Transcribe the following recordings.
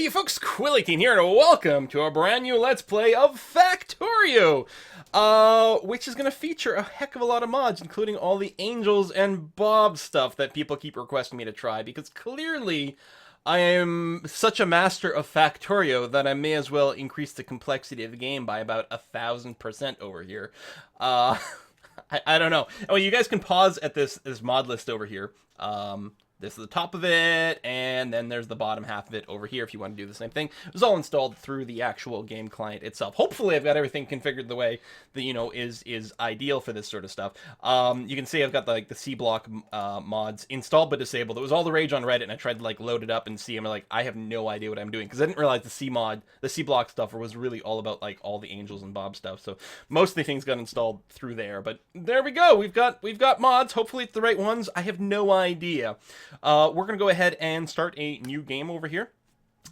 Hey folks, Quill18 here, and welcome to a brand new Let's Play of Factorio! Which is going to feature a heck of a lot of mods, including all the Angels and Bob stuff that people keep requesting me to try, because clearly I am such a master of Factorio that I may as well increase the complexity of the game by about 1,000% over here. I don't know. Oh, you guys can pause at this mod list over here. This is the top of it, and then there's the bottom half of it over here if you want to do the same thing. It was all installed through the actual game client itself. Hopefully I've got everything configured the way that, you know, is ideal for this sort of stuff. You can see I've got the C block mods installed but disabled. It was all the rage on Reddit, and I tried to like load it up and see, and I'm like, I have no idea what I'm doing, because I didn't realize the C block stuff was really all about like all the Angels and Bob stuff. So most of the things got installed through there, but there we go. We've got mods. Hopefully it's the right ones. I have no idea. We're going to go ahead and start a new game over here.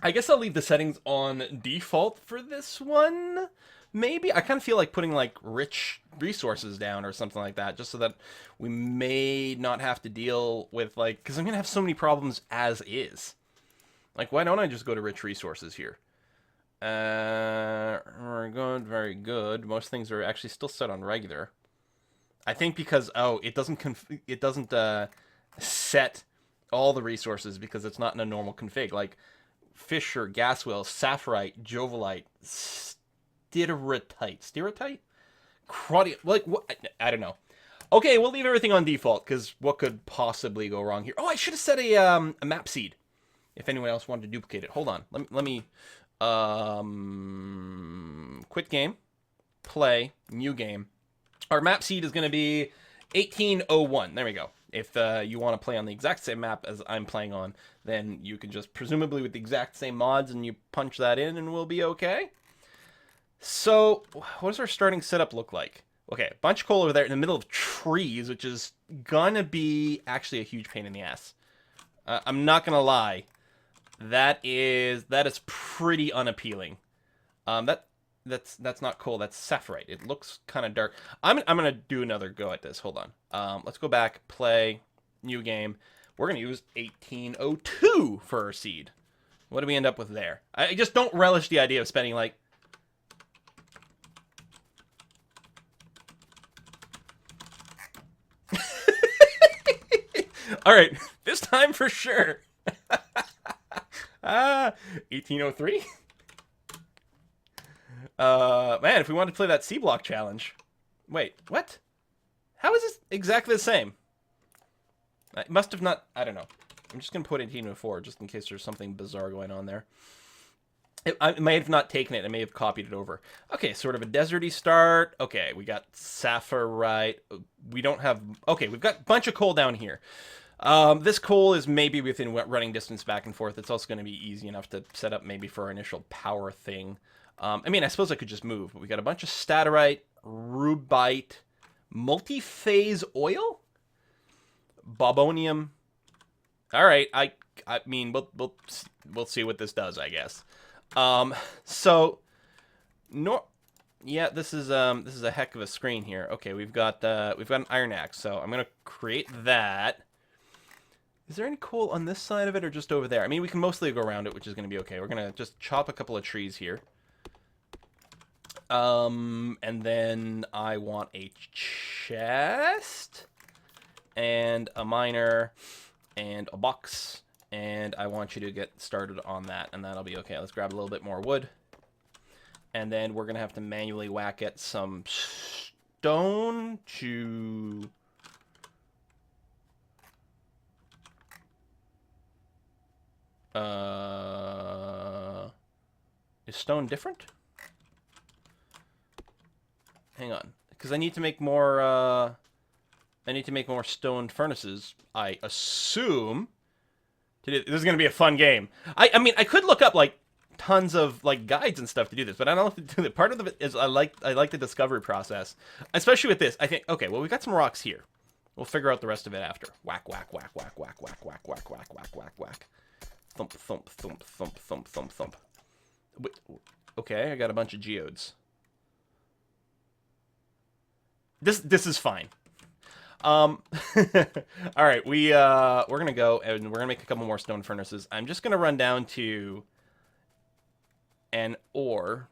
I guess I'll leave the settings on default for this one. Maybe. I kind of feel like putting like rich resources down or something like that, just so that we may not have to deal with like, because I'm going to have so many problems as is. Like, why don't I just go to rich resources here? Very good, very good. Most things are actually still set on regular. I think because, oh, it doesn't set all the resources because it's not in a normal config, like Fisher, Gaswell, Saphirite, Jovolite, Stereotite? Like, what? I don't know. Okay, we'll leave everything on default, because what could possibly go wrong here? Oh, I should have set a map seed, if anyone else wanted to duplicate it. Hold on. Let me quit game, play, new game. Our map seed is going to be 1801. There we go. If you want to play on the exact same map as I'm playing on, then you can just, presumably with the exact same mods, and you punch that in and we'll be okay. So, what does our starting setup look like? Okay, bunch of coal over there in the middle of trees, which is gonna be actually a huge pain in the ass. I'm not gonna lie. That is pretty unappealing. That's not coal. That's Saphirite. It looks kind of dark. I'm gonna do another go at this. Hold on. Let's go back. Play. New game. We're gonna use 1802 for our seed. What do we end up with there? I just don't relish the idea of spending like. All right, this time for sure. 1803. Man, if we wanted to play that C block challenge. Wait, what? How is this exactly the same? I must have not, I don't know. I'm just going to put 1804 just in case there's something bizarre going on there. I may have not taken it. I may have copied it over. Okay, sort of a deserty start. Okay, we got Saphirite. We don't have, okay, we've got a bunch of coal down here. This coal is maybe within running distance back and forth. It's also going to be easy enough to set up maybe for our initial power thing. I mean, I suppose I could just move, but we got a bunch of Staterite, Rubite, multi-phase oil, Bobonium. All right, I mean, we'll see what this does, I guess. So, yeah, this is a heck of a screen here. Okay, we've got an iron axe, so I'm gonna create that. Is there any coal on this side of it or just over there? I mean, we can mostly go around it, which is gonna be okay. We're gonna just chop a couple of trees here. And then I want a chest, and a miner, and a box, and I want you to get started on that, and that'll be okay. Let's grab a little bit more wood, and then we're gonna have to manually whack at some stone to... Is stone different? Hang on, because I need to make more. I need to make more stone furnaces. I assume. This is gonna be a fun game. I mean, I could look up like tons of like guides and stuff to do this, but I don't know if to do it. Part of it is I like the discovery process, especially with this. I think okay, well we got some rocks here. We'll figure out the rest of it after. Whack whack whack whack whack whack whack whack whack whack whack whack. Thump thump thump thump thump thump thump. Wait, okay, I got a bunch of geodes. This is fine. All right, we're gonna go and we're gonna make a couple more stone furnaces. I'm just gonna run down to an ore.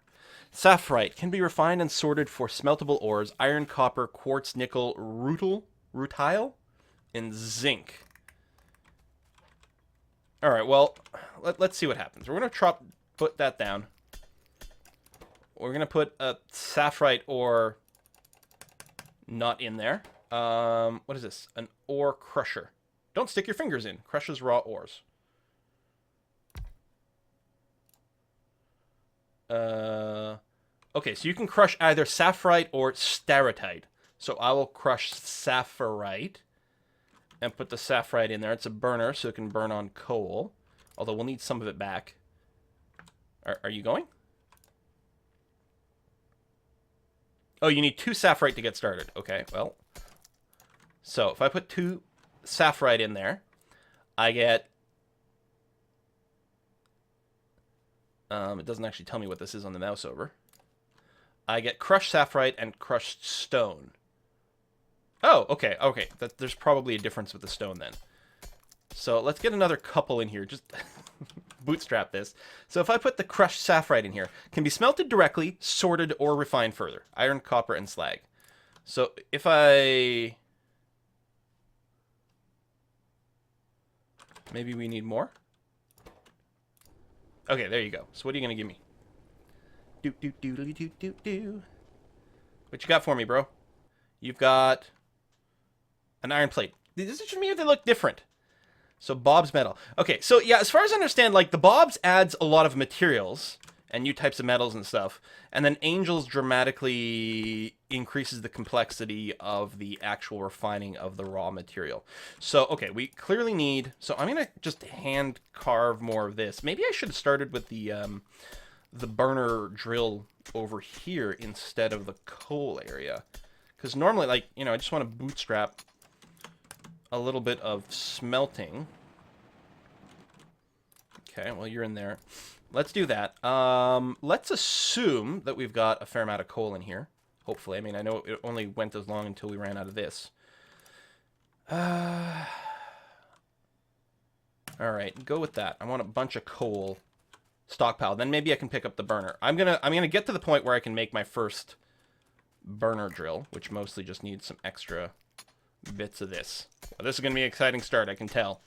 Sapphirite can be refined and sorted for smeltable ores, iron, copper, quartz, nickel, rutile, and zinc. All right, well, let's see what happens. We're going to put that down. We're going to put a sapphirite ore not in there. What is this? An ore crusher. Don't stick your fingers in. Crushes raw ores. Okay, so you can crush either sapphirite or staritite. So I will crush sapphirite and put the sapphirite in there. It's a burner, so it can burn on coal. Although we'll need some of it back. Are you going? Oh, you need 2 sapphirite to get started. Okay, well. So if I put 2 sapphirite in there, I get... it doesn't actually tell me what this is on the mouse over. I get crushed sapphirite and crushed stone. Oh, okay, okay. There's probably a difference with the stone then. So let's get another couple in here. Just bootstrap this. So if I put the crushed sapphirite in here, can be smelted directly, sorted, or refined further. Iron, copper, and slag. So if I... Maybe we need more? Okay, there you go. So what are you going to give me? Do. What you got for me, bro? You've got an iron plate. This is just me if they look different. So Bob's metal. Okay, so yeah, as far as I understand, like the Bob's adds a lot of materials and new types of metals and stuff, and then Angels dramatically increases the complexity of the actual refining of the raw material. So okay, we clearly need. So I'm gonna just hand carve more of this. Maybe I should have started with the burner drill over here instead of the coal area, because normally, like, you know, I just want to bootstrap a little bit of smelting. Okay, well, you're in there. Let's do that. Let's assume that we've got a fair amount of coal in here. Hopefully. I mean, I know it only went as long until we ran out of this. All right, go with that. I want a bunch of coal stockpile. Then maybe I can pick up the burner. I'm gonna get to the point where I can make my first burner drill, which mostly just needs some extra bits of this. Well, this is gonna be an exciting start, I can tell.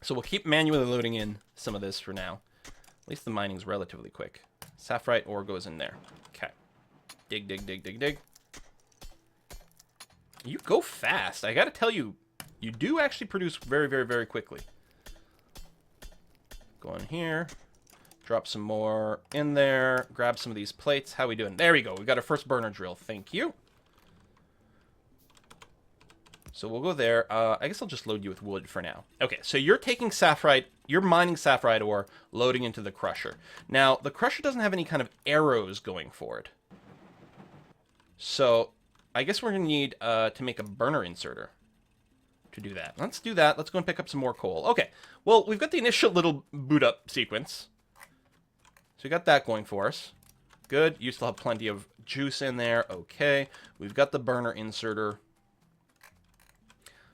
So we'll keep manually loading in some of this for now. At least the mining's relatively quick. Sapphirite ore goes in there. Okay. Dig, dig, dig, dig, dig. You go fast. I gotta tell you, you do actually produce very, very, very quickly. Go in here. Drop some more in there. Grab some of these plates. How we doing? There we go. We got our first burner drill. Thank you. So we'll go there. I guess I'll just load you with wood for now. Okay, so you're taking sapphirite, you're mining sapphirite ore, loading into the crusher. Now, the crusher doesn't have any kind of arrows going for it. So, I guess we're going to need to make a burner inserter to do that. Let's do that. Let's go and pick up some more coal. Okay, well, we've got the initial little boot up sequence. So we got that going for us. Good. You still have plenty of juice in there. Okay. We've got the burner inserter.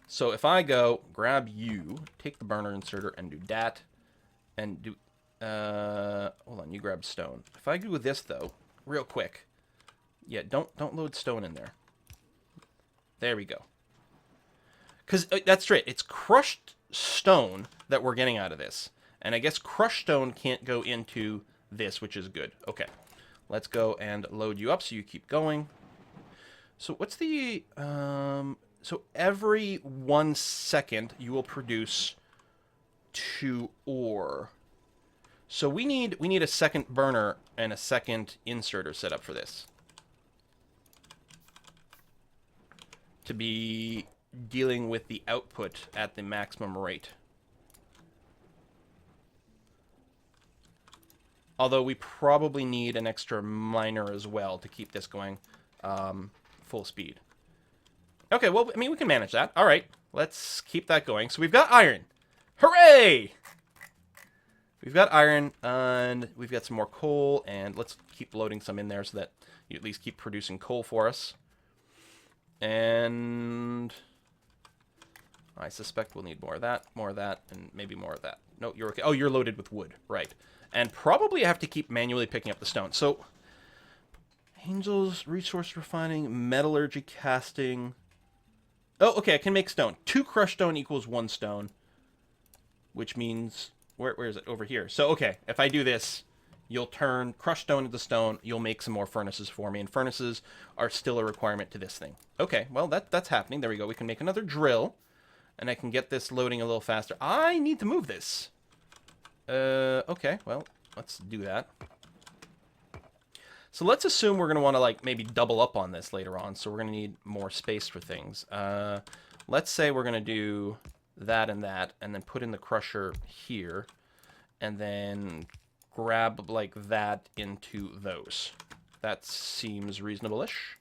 So if I go grab you, take the burner inserter and do that, and do, hold on, you grab stone. If I do this though, real quick, yeah, don't load stone in there. There we go. Because that's right, it's crushed stone that we're getting out of this, and I guess crushed stone can't go into this, which is good. Okay, let's go and load you up so you keep going. So what's the so every 1 second, you will produce 2 ore. So we need a second burner and a second inserter set up for this. To be dealing with the output at the maximum rate. Although we probably need an extra miner as well to keep this going full speed. Okay, well, I mean, we can manage that. All right, let's keep that going. So we've got iron. Hooray! We've got iron, and we've got some more coal, and let's keep loading some in there so that you at least keep producing coal for us. And I suspect we'll need more of that, and maybe more of that. no, you're okay. Oh, you're loaded with wood, right. And probably I have to keep manually picking up the stone. So, angels, resource refining, metallurgy, casting. Oh, okay, I can make stone. 2 crushed stone equals 1 stone. Which means, where is it? Over here. So, okay, if I do this, you'll turn crushed stone into stone. You'll make some more furnaces for me. And furnaces are still a requirement to this thing. Okay, well, that's happening. There we go. We can make another drill. And I can get this loading a little faster. I need to move this. Okay, well, let's do that. So let's assume we're going to want to, like, maybe double up on this later on. So we're going to need more space for things. Let's say we're going to do that, and then put in the crusher here. And then grab, like, that into those. That seems reasonable-ish.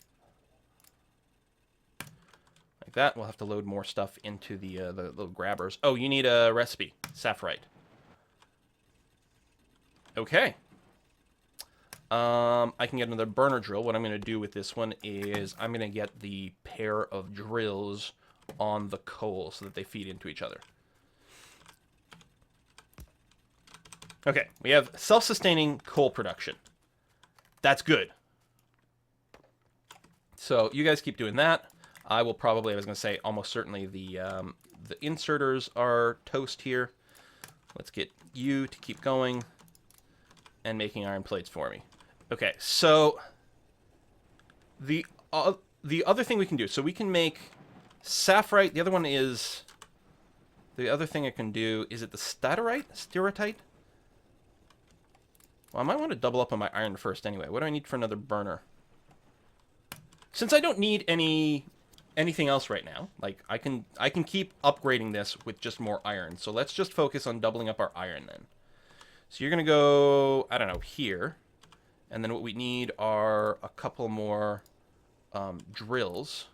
Like that. We'll have to load more stuff into the little grabbers. Oh, you need a recipe. Sapphirite. Okay. I can get another burner drill. What I'm going to do with this one is I'm going to get the pair of drills on the coal so that they feed into each other. Okay, we have self-sustaining coal production. That's good. So you guys keep doing that. I will probably, I was going to say, almost certainly the inserters are toast here. Let's get you to keep going and making iron plates for me. Okay, so the other thing we can do, so we can make sapphirite. The other one is, the other thing I can do, is it the Stearite? Well, I might want to double up on my iron first anyway. What do I need for another burner? Since I don't need anything else right now, like I can keep upgrading this with just more iron. So let's just focus on doubling up our iron then. So you're gonna go, I don't know, here, and then what we need are a couple more drills.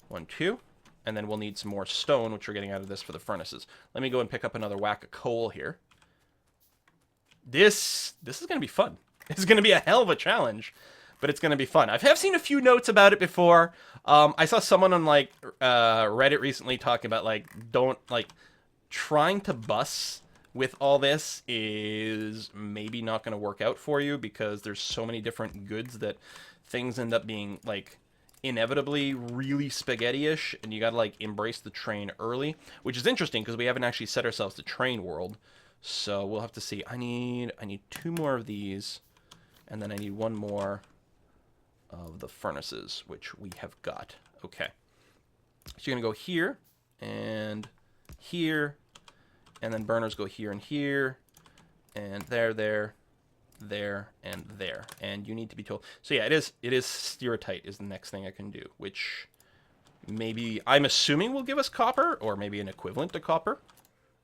1, 2, and then we'll need some more stone, which we're getting out of this for the furnaces. Let me go and pick up another whack of coal here. This is gonna be fun. It's gonna be a hell of a challenge. But it's going to be fun. I've seen a few notes about it before. I saw someone on, like, Reddit recently talking about, like, trying to bus with all this is maybe not going to work out for you because there's so many different goods that things end up being, like, inevitably really spaghetti-ish, and you got to, like, embrace the train early, which is interesting because we haven't actually set ourselves to train world. So we'll have to see. I need 2 more of these, and then I need 1 more of the furnaces, which we have got. Okay. So you're going to go here, and and then burners go here and here, and there, and there. And you need to be told. So yeah, it is Stearite is the next thing I can do, which maybe, I'm assuming will give us copper, or maybe an equivalent to copper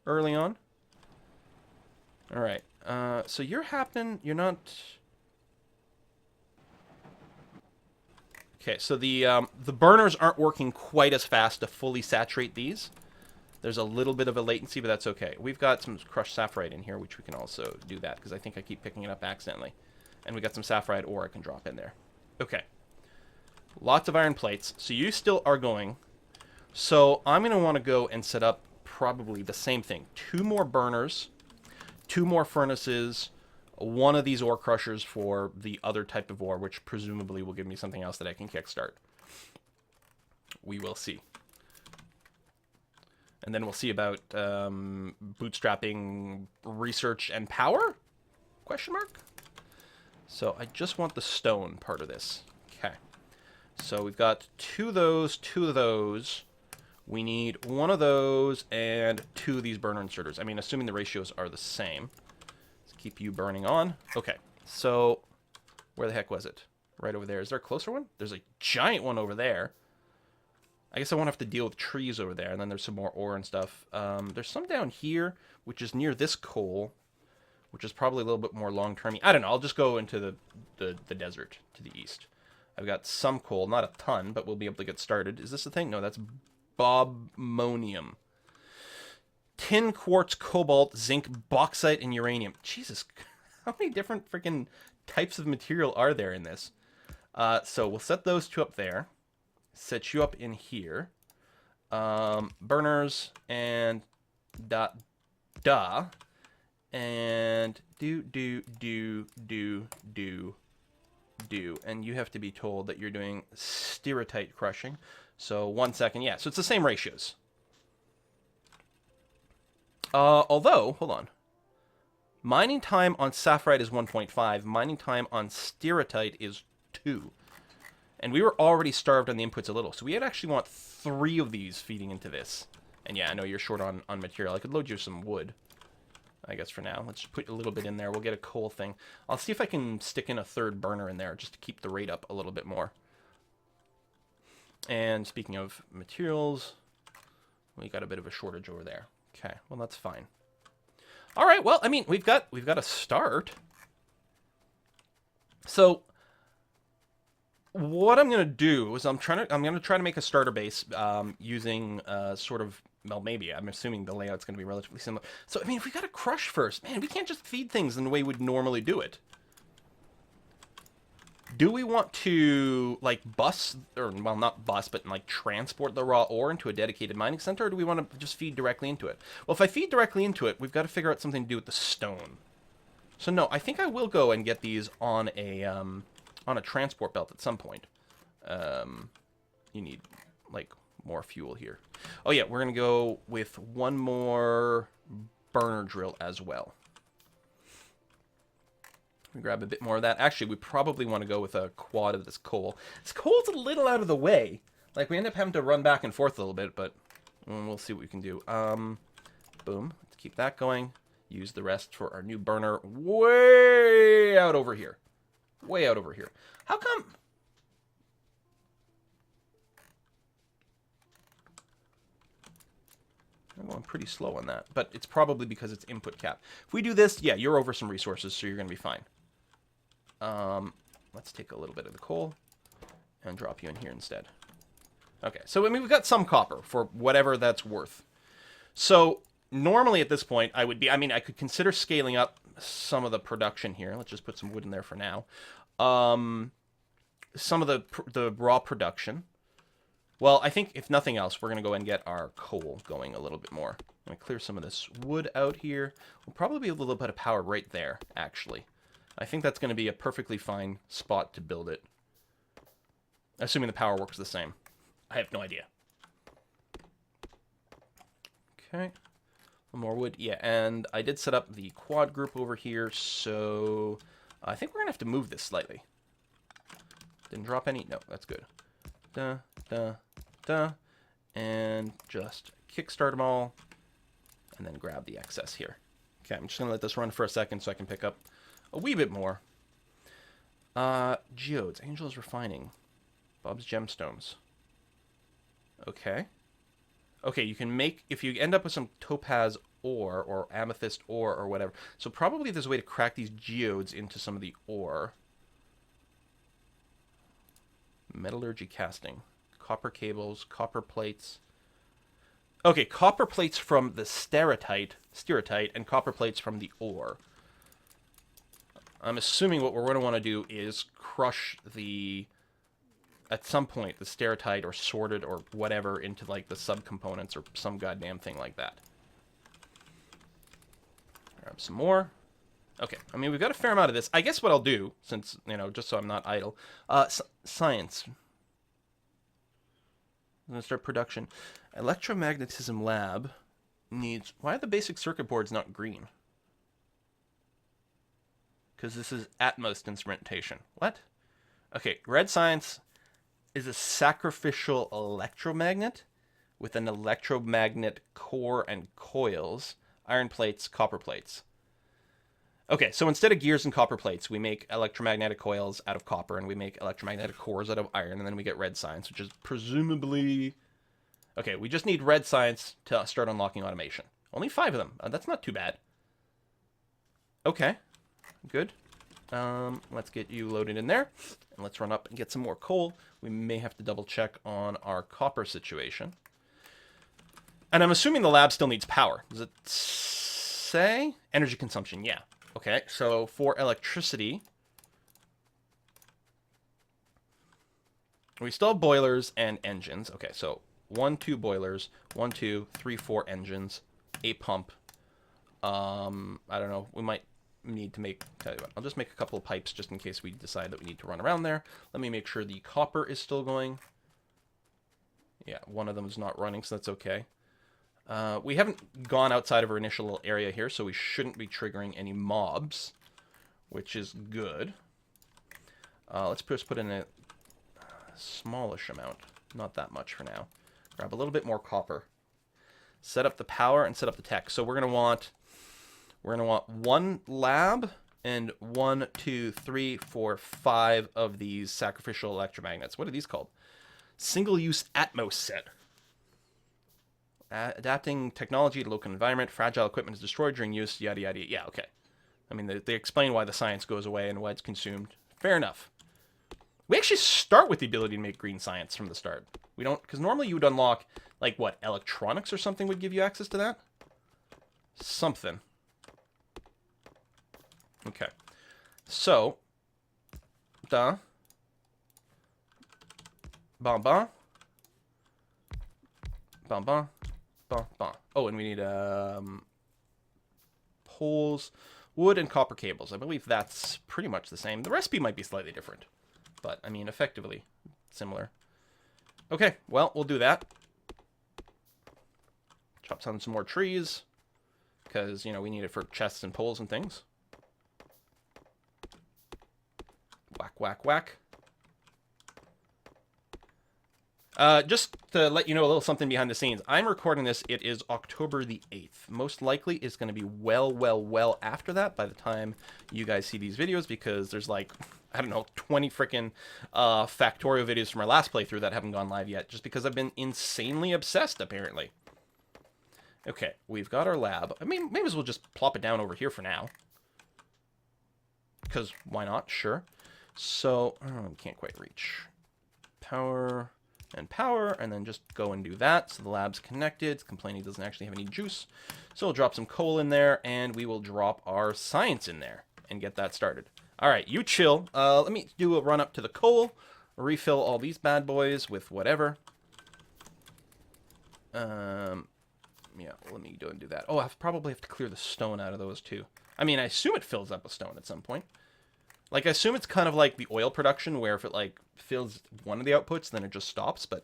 early on. All right. So you're not... Okay, so the burners aren't working quite as fast to fully saturate these. There's a little bit of a latency, but that's okay. We've got some crushed sapphirite in here, which we can also do that, because I think I keep picking it up accidentally. And we got some sapphirite ore I can drop in there. Okay. Lots of iron plates. So you still are going. So I'm going to want to go and set up probably the same thing. 2 more burners, 2 more furnaces, 1 of these ore crushers for the other type of ore, which presumably will give me something else that I can kickstart. We will see. And then we'll see about bootstrapping research and power? Question mark? So I just want the stone part of this. Okay. So we've got 2 of those, 2 of those. We need 1 of those and 2 of these burner inserters. I mean, assuming the ratios are the same. Keep you burning on. Okay, so where the heck was it? Right over there. Is there a closer one? There's a giant one over there. I guess I won't have to deal with trees over there, and then there's some more ore and stuff. There's some down here, which is near this coal, which is probably a little bit more long-term. I don't know. I'll just go into the desert to the east. I've got some coal, not a ton, but we'll be able to get started. Is this the thing? No, that's bobmonium. Tin, quartz, cobalt, zinc, bauxite, and uranium. Jesus, how many different freaking types of material are there in this? So we'll set those 2 up there. Set you up in here. Burners and dot da, and do, and you have to be told that you're doing stereotype crushing. So 1 second, yeah, so it's the same ratios. Although, hold on. Mining time on sapphirite is 1.5. Mining time on stereotype is 2. And we were already starved on the inputs a little, so we'd actually want 3 of these feeding into this. And yeah, I know you're short on material. I could load you some wood, I guess, for now. Let's just put a little bit in there. We'll get a coal thing. I'll see if I can stick in a 3rd burner in there just to keep the rate up a little bit more. And speaking of materials, we got a bit of a shortage over there. Okay, well, that's fine. All right, well, I mean, we've got a start. So what I'm gonna do is I'm gonna try to make a starter base using sort of, well, maybe I'm assuming the layout's gonna be relatively similar. So I mean, if we got to crush first, man, we can't just feed things in the way we'd normally do it. Do we want to like bus, or well, not bus, but like transport the raw ore into a dedicated mining center, or do we want to just feed directly into it? Well, if I feed directly into it, we've got to figure out something to do with the stone. So no, I think I will go and get these on a transport belt at some point. You need like more fuel here. Oh yeah, we're gonna go with 1 more burner drill as well. We grab a bit more of that. Actually, we probably want to go with a quad of this coal. This coal's a little out of the way. Like, we end up having to run back and forth a little bit, but we'll see what we can do. Boom. Let's keep that going. Use the rest for our new burner way out over here. Way out over here. How come? I'm going pretty slow on that, but it's probably because it's input cap. If we do this, yeah, you're over some resources, so you're going to be fine. Let's take a little bit of the coal and drop you in here instead. Okay, so I mean, we've got some copper for whatever that's worth. So normally at this point, I could consider scaling up some of the production here. Let's just put some wood in there for now. Some of the raw production. Well, I think if nothing else, we're going to go and get our coal going a little bit more. I'm going to clear some of this wood out here. We'll probably be a little bit of power right there, actually. I think that's going to be a perfectly fine spot to build it. Assuming the power works the same. I have no idea. Okay. More wood. Yeah, and I did set up the quad group over here, so I think we're going to have to move this slightly. Didn't drop any? No, that's good. Da, da, da. And just kickstart them all, and then grab the excess here. Okay, I'm just going to let this run for a second so I can pick up a wee bit more. Geodes, Angel's Refining, Bob's Gemstones. Okay. Okay, you can make, if you end up with some topaz ore, or amethyst ore, or whatever. So probably there's a way to crack these geodes into some of the ore. Metallurgy casting. Copper cables, copper plates. Okay, copper plates from the stereotype, and copper plates from the ore. I'm assuming what we're going to want to do is crush the, at some point, the stereotype or sorted or whatever into like the subcomponents or some goddamn thing like that. Grab some more. Okay, I mean, we've got a fair amount of this. I guess what I'll do, since, you know, just so I'm not idle, science. I'm going to start production. Electromagnetism lab needs, why are the basic circuit boards not green? Because this is Atmos instrumentation. What? Okay, red science is a sacrificial electromagnet with an electromagnet core and coils, iron plates, copper plates. Okay, so instead of gears and copper plates, we make electromagnetic coils out of copper, and we make electromagnetic cores out of iron, and then we get red science, which is presumably... Okay, we just need red science to start unlocking automation. Only 5 of them. That's not too bad. Okay, good. Let's get you loaded in there, and let's run up and get some more coal. We may have to double check on our copper situation. And I'm assuming the lab still needs power. Does it say? Energy consumption, yeah. Okay, so for electricity, we still have boilers and engines. Okay, so 1, 2 boilers, 1, 2, 3, 4 engines, a pump. I don't know. We might need to make... Tell you what, I'll just make a couple of pipes just in case we decide that we need to run around there. Let me make sure the copper is still going. Yeah, one of them is not running, so that's okay. We haven't gone outside of our initial little area here, so we shouldn't be triggering any mobs, which is good. Let's just put in a smallish amount. Not that much for now. Grab a little bit more copper. Set up the power and set up the tech. So we're gonna want one lab and 1, 2, 3, 4, 5 of these sacrificial electromagnets. What are these called? Single-use Atmos set. Adapting technology to local environment. Fragile equipment is destroyed during use. Yada yada. Yeah, okay. I mean, they explain why the science goes away and why it's consumed. Fair enough. We actually start with the ability to make green science from the start. We don't, because normally you would unlock, like, what, electronics or something would give you access to that? Something. Okay. So, bum bum, bum bum, bum bum. Oh, and we need poles, wood, and copper cables. I believe that's pretty much the same. The recipe might be slightly different, but I mean, effectively similar. Okay, well, we'll do that. Chop down some more trees, because, you know, we need it for chests and poles and things. Whack, whack, whack. Just to let you know a little something behind the scenes, I'm recording this, it is October the 8th. Most likely it's going to be well after that by the time you guys see these videos, because there's like, I don't know, 20 freaking Factorio videos from our last playthrough that haven't gone live yet, just because I've been insanely obsessed, apparently. Okay, we've got our lab. I mean, maybe as well just plop it down over here for now. Because why not? Sure. So, oh, can't quite reach. Power... and power, and then just go and do that. So the lab's connected. It's complaining it doesn't actually have any juice. So we'll drop some coal in there, and we will drop our science in there and get that started. All right, you chill. Let me do a run up to the coal, refill all these bad boys with whatever. Yeah, let me go and do that. Oh, I probably have to clear the stone out of those too. I mean, I assume it fills up with stone at some point. Like, I assume it's kind of like the oil production, where if it, like, fills one of the outputs, then it just stops, but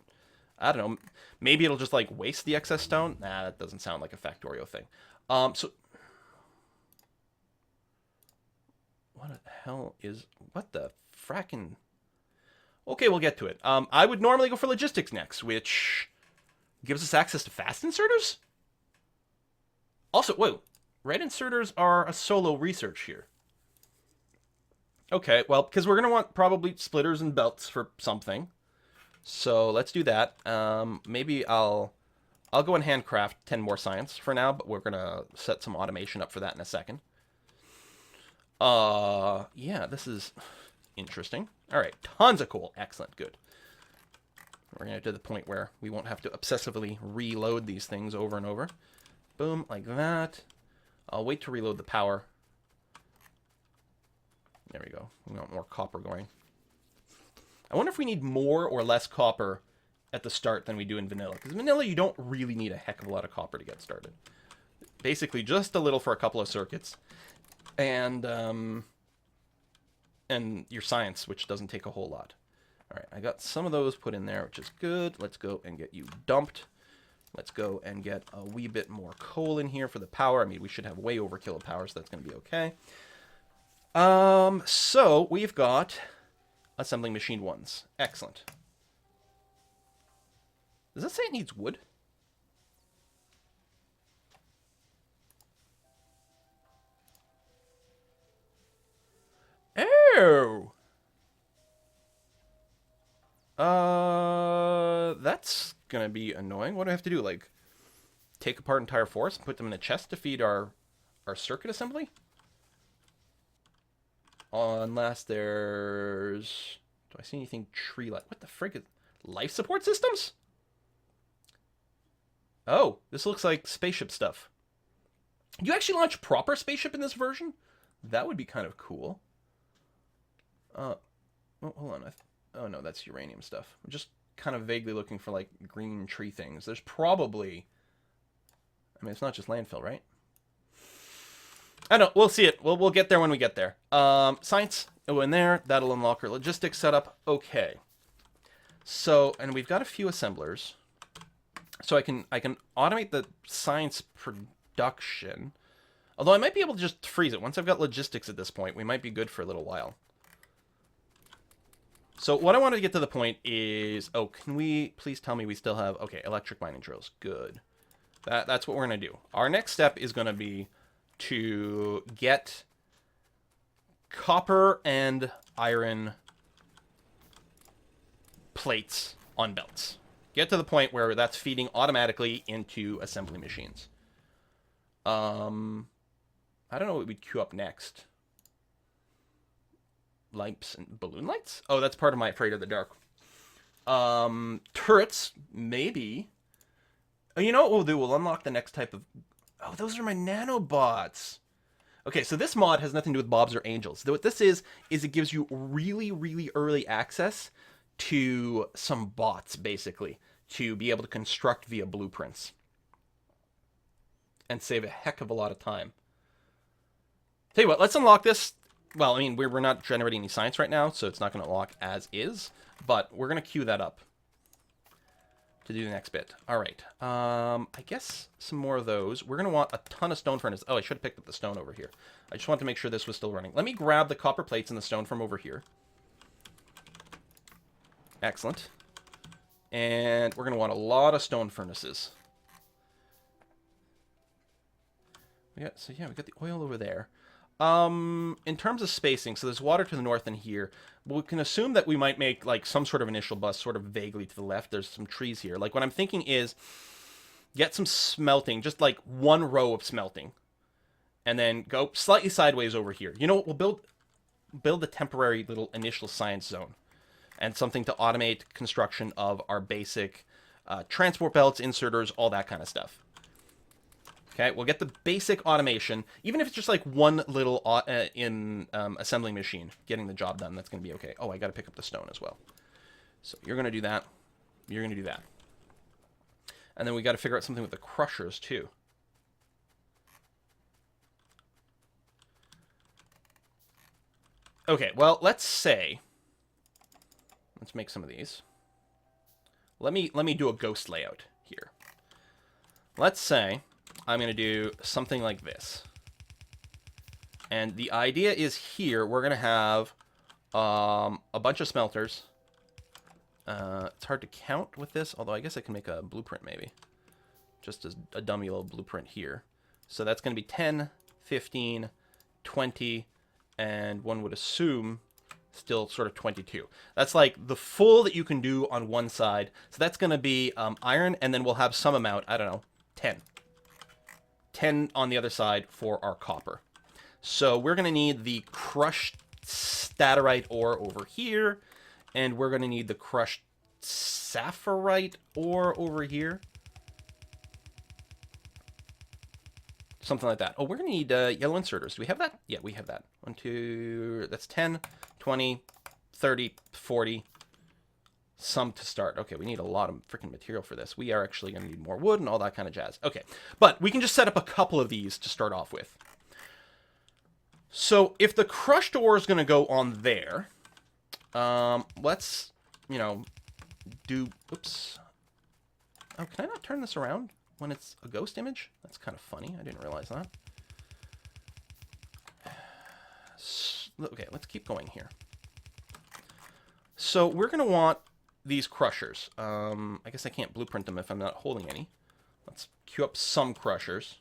I don't know. Maybe it'll just, like, waste the excess stone? Nah, that doesn't sound like a Factorio thing. So... what the hell is... what the frackin'... Okay, we'll get to it. I would normally go for logistics next, which gives us access to fast inserters? Also, whoa. Red inserters are a solo research here. Okay, well, because we're going to want probably splitters and belts for something. So let's do that. Maybe I'll go and handcraft 10 more science for now, but we're going to set some automation up for that in a second. Yeah, this is interesting. All right, tons of coal. Excellent, good. We're going to get to the point where we won't have to obsessively reload these things over and over. Boom, like that. I'll wait to reload the power. There we go. We want more copper going. I wonder if we need more or less copper at the start than we do in vanilla. Because vanilla, you don't really need a heck of a lot of copper to get started. Basically, just a little for a couple of circuits. And your science, which doesn't take a whole lot. All right, I got some of those put in there, which is good. Let's go and get you dumped. Let's go and get a wee bit more coal in here for the power. I mean, we should have way overkill of power, so that's going to be okay. So we've got assembling machine 1s. Excellent. Does that say it needs wood? Oh! That's gonna be annoying. What do I have to do? Like, take apart entire forests and put them in a chest to feed our circuit assembly? Unless there's... do I see anything tree-like? What the frick is... life support systems? Oh, this looks like spaceship stuff. Do you actually launch proper spaceship in this version? That would be kind of cool. Oh, hold on. Oh, no, that's uranium stuff. I'm just kind of vaguely looking for, like, green tree things. There's probably... I mean, it's not just landfill, right? I don't know. We'll see it. We'll get there when we get there. Science. Go in there. That'll unlock our logistics setup. Okay. So, and we've got a few assemblers. So I can automate the science production. Although I might be able to just freeze it. Once I've got logistics at this point, we might be good for a little while. So what I wanted to get to the point is... Oh, can we please tell me we still have... Okay, electric mining drills. Good. That's what we're going to do. Our next step is going to be to get copper and iron plates on belts. Get to the point where that's feeding automatically into assembly machines. I don't know what we'd queue up next. Lights and balloon lights? Oh, that's part of my Afraid of the Dark. Turrets, maybe. Oh, you know what we'll do? We'll unlock the next type of... Oh, those are my nanobots. Okay, so this mod has nothing to do with Bobs or Angels. What this is it gives you really, really early access to some bots, basically, to be able to construct via blueprints. And save a heck of a lot of time. Tell you what, let's unlock this. Well, I mean, we're not generating any science right now, so it's not going to unlock as is. But we're going to queue that up to do the next bit. All right. I guess some more of those. We're going to want a ton of stone furnaces. Oh, I should have picked up the stone over here. I just want to make sure this was still running. Let me grab the copper plates and the stone from over here. Excellent. And we're going to want a lot of stone furnaces. So yeah, we got the oil over there. In terms of spacing, so there's water to the north and here. But we can assume that we might make like some sort of initial bus sort of vaguely to the left. There's some trees here. Like what I'm thinking is get some smelting, just like one row of smelting. And then go slightly sideways over here. You know what? We'll build a temporary little initial science zone. And something to automate construction of our basic transport belts, inserters, all that kind of stuff. Okay, we'll get the basic automation, even if it's just like one little assembly machine getting the job done. That's going to be okay. Oh, I got to pick up the stone as well. So you're going to do that. You're going to do that. And then we got to figure out something with the crushers too. Okay, well, let's say... Let's make some of these. Let me do a ghost layout here. Let's say... I'm going to do something like this. And the idea is here, we're going to have a bunch of smelters. It's hard to count with this, although I guess I can make a blueprint maybe. Just as a dummy little blueprint here. So that's going to be 10, 15, 20, and one would assume still sort of 22. That's like the full that you can do on one side. So that's going to be iron, and then we'll have some amount, I don't know, 10. 10 on the other side for our copper. So we're going to need the crushed statorite ore over here, and we're going to need the crushed sapphirite ore over here. Something like that. Oh, we're going to need yellow inserters. Do we have that? Yeah, we have that. 1, 2, that's 10, 20, 30, 40. Some to start. Okay, we need a lot of freaking material for this. We are actually going to need more wood and all that kind of jazz. Okay, but we can just set up a couple of these to start off with. So if the crushed ore is going to go on there, let's, you know, do... Oops. Oh, can I not turn this around when it's a ghost image? That's kind of funny. I didn't realize that. Okay, let's keep going here. So we're going to want these crushers. I guess I can't blueprint them if I'm not holding any. Let's queue up some crushers.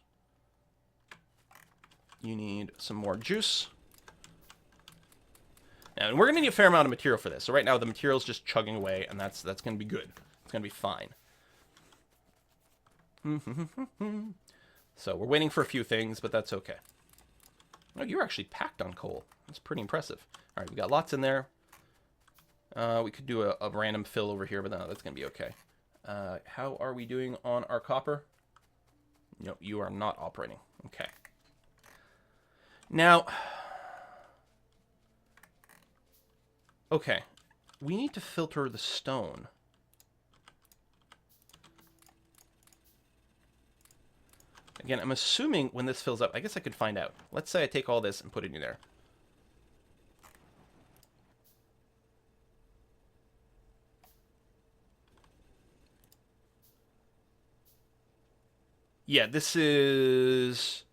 You need some more juice. And we're going to need a fair amount of material for this. So right now the material's just chugging away, and that's going to be good. It's going to be fine. So we're waiting for a few things, but that's okay. Oh, you're actually packed on coal. That's pretty impressive. All right, we got lots in there. We could do a random fill over here, but no, that's going to be okay. How are we doing on our copper? No, you are not operating. Okay. Now, okay, we need to filter the stone. Again, I'm assuming when this fills up, I guess I could find out. Let's say I take all this and put it in there. Yeah, this is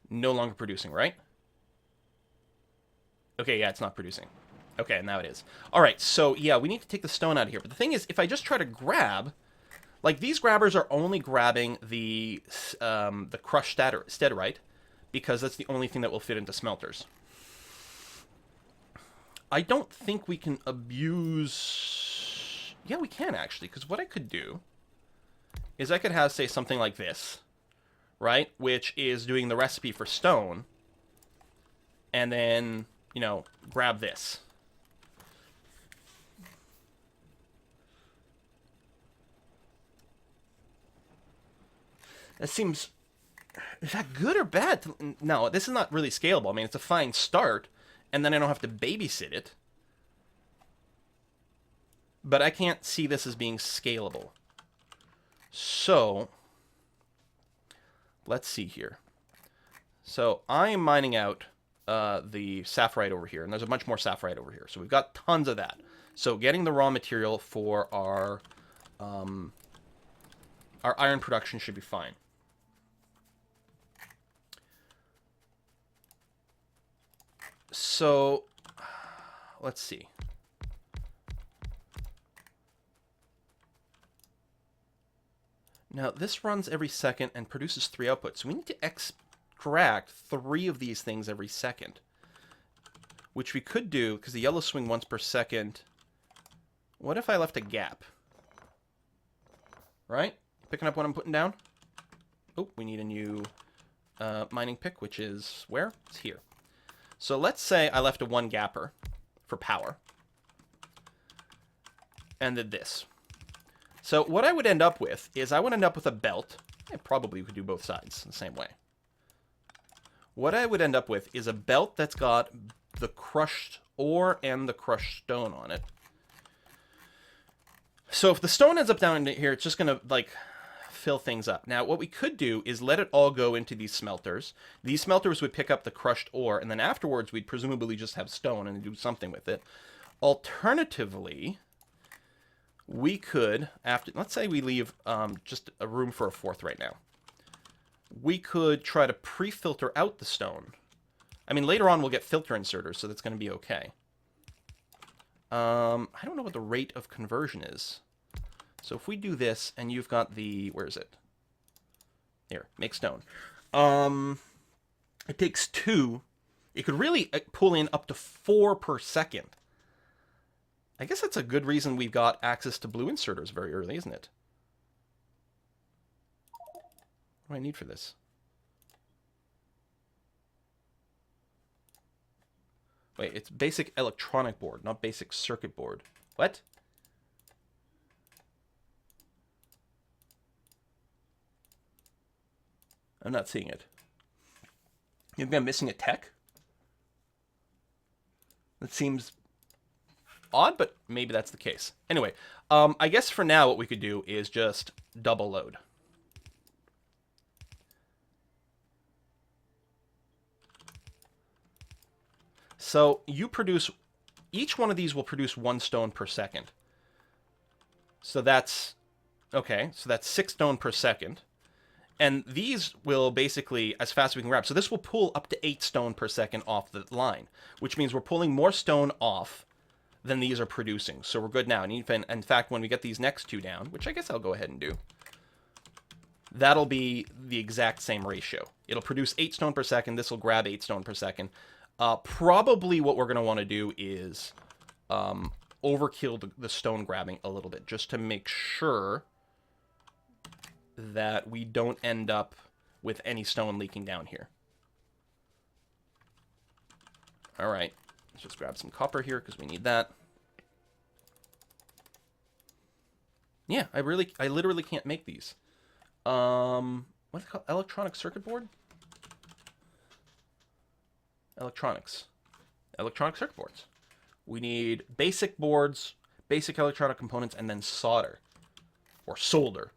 no longer producing, right? Okay, yeah, it's not producing. Okay, now it is. All right, so yeah, we need to take the stone out of here. But the thing is, if I just try to grab, like these grabbers are only grabbing the crushed staterite because that's the only thing that will fit into smelters. I don't think we can abuse... Yeah, we can actually, because what I could do is I could have, say, something like this, right? Which is doing the recipe for stone, and then, you know, grab this. That seems... Is that good or bad? No, this is not really scalable. I mean, it's a fine start, and then I don't have to babysit it. But I can't see this as being scalable. So, let's see here. So, I am mining out the sapphirite over here, and there's a bunch more sapphirite over here. So, we've got tons of that. So, getting the raw material for our iron production should be fine. So, let's see. Now, this runs every second and produces 3 outputs. So we need to extract 3 of these things every second. Which we could do, because the yellow swing once per second. What if I left a gap? Right? Picking up what I'm putting down? Oh, we need a new mining pick, which is where? It's here. So let's say I left a 1 gapper for power. And did this. So what I would end up with is I would end up with a belt. I probably could do both sides the same way. What I would end up with is a belt that's got the crushed ore and the crushed stone on it. So if the stone ends up down in here, it's just going to, like, fill things up. Now, what we could do is let it all go into these smelters. These smelters would pick up the crushed ore, and then afterwards we'd presumably just have stone and do something with it. Alternatively, we could, after, let's say we leave just a room for a 4th right now. We could try to pre-filter out the stone. I mean, later on we'll get filter inserters, so that's going to be okay. I don't know what the rate of conversion is. So if we do this, and you've got the... Where is it? Here, make stone. It takes 2. It could really pull in up to 4 per second. I guess that's a good reason we've got access to blue inserters very early, isn't it? What do I need for this? Wait, it's basic electronic board, not basic circuit board. What? I'm not seeing it. Maybe I'm missing a tech? That seems odd, but maybe that's the case. Anyway, I guess for now what we could do is just double load. So you produce, each one of these will produce 1 stone per second. So that's, okay, so that's 6 stone per second. And these will basically, as fast as we can grab, so this will pull up to 8 stone per second off the line, which means we're pulling more stone off than these are producing. So we're good now. And even, in fact, when we get these next 2 down, which I guess I'll go ahead and do, that'll be the exact same ratio. It'll produce 8 stone per second. This will grab 8 stone per second. Probably what we're going to want to do is overkill the stone grabbing a little bit, just to make sure that we don't end up with any stone leaking down here. All right, let's just grab some copper here because we need that. Yeah, I literally can't make these. What's it called? Electronic circuit board? Electronic circuit boards. We need basic boards, basic electronic components, and then solder. Or solder.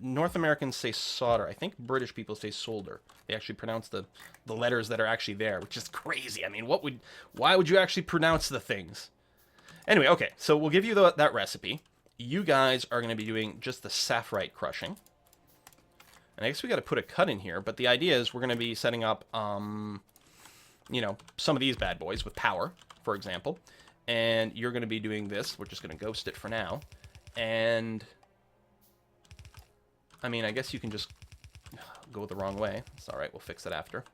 North Americans say solder. I think British people say solder. They actually pronounce the letters that are actually there, which is crazy. I mean, why would you actually pronounce the things? Anyway, okay, so we'll give you that recipe. You guys are going to be doing just the sapphirite crushing. And I guess we got to put a cut in here, but the idea is we're going to be setting up, you know, some of these bad boys with power, for example. And you're going to be doing this. We're just going to ghost it for now. And, I mean, I guess you can just go the wrong way. It's all right. We'll fix it after.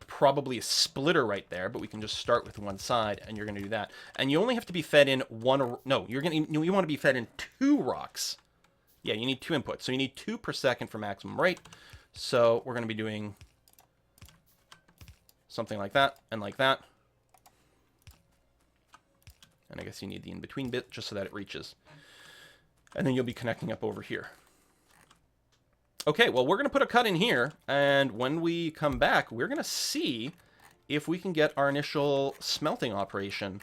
Probably a splitter right there, but we can just start with one side, and you're going to do that. And you only have to be fed in one... No, you want to be fed in 2 rocks. Yeah, you need 2 inputs. So you need 2 per second for maximum rate. So we're going to be doing something like that and like that. And I guess you need the in-between bit just so that it reaches. And then you'll be connecting up over here. Okay, well, we're going to put a cut in here, and when we come back, we're going to see if we can get our initial smelting operation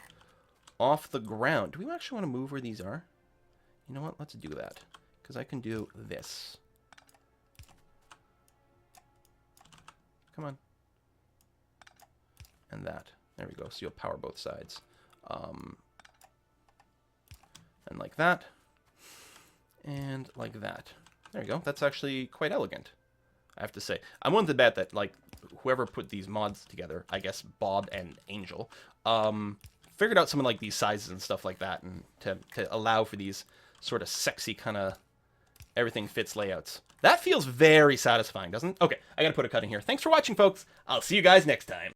off the ground. Do we actually want to move where these are? You know what? Let's do that, because I can do this. Come on. And that. There we go. So you'll power both sides. And like that. And like that. There you go. That's actually quite elegant, I have to say. I'm willing to bet that, like, whoever put these mods together, I guess Bob and Angel, figured out some of, like, these sizes and stuff like that, and to allow for these sort of sexy kind of everything fits layouts. That feels very satisfying, doesn't it? Okay, I gotta put a cut in here. Thanks for watching, folks. I'll see you guys next time.